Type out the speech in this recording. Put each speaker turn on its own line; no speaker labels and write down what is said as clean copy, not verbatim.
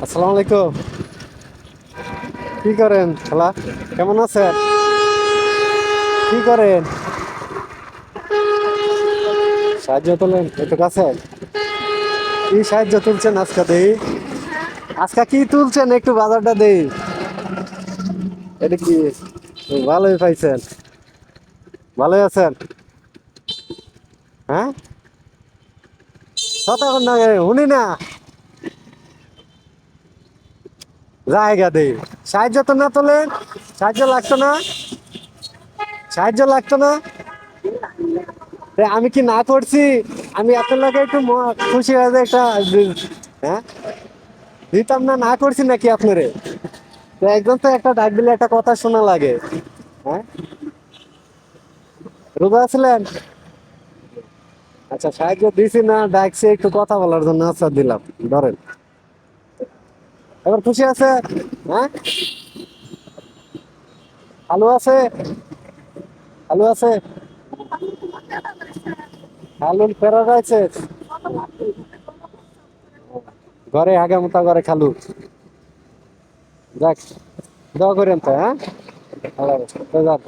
আসসালামু আলাইকুম। কি করেন খালা? কেমন আছেন? কি করেন? সাহায্য তোলেন একটু কাছে। কি সাহায্য তুলছেন আজকে দেই? আজকে কি তুলছেন একটু বাজারটা দেই। এটা কি? ভালোই পাইছেন। ভালোই আছেন? হ্যাঁ, কতক্ষণ না শুনি না। জায়গা দেই। সাহায্য তো না তোলেন। সাহায্য লাগতো না। সাহায্য লাগতো না। আমি কি না করছি? আমি আপনার লাগে একটু খুশি হয়ে যায় একটা। হ্যাঁ, দিতাম না, না করছি নাকি আপনারে? তো একজন তো একটা ডাক দিলে একটা কথা শোনা লাগে। হ্যাঁ, রোজা আছিলেন? আচ্ছা, সাহায্য দিছি না, ডাকছি একটু কথা বলার জন্য। আচ্ছা, দিলাম। ধরেন। এবার খুশি আছে? হ্যাঁ, আলু আছে? আলু আছে? আলুর ফেরা রয়েছে? ঘরে আগামতা করে খালু। যাক, দোয়া করেন তো। হ্যাঁ, আল্লাহ হাফেজ। তো যান।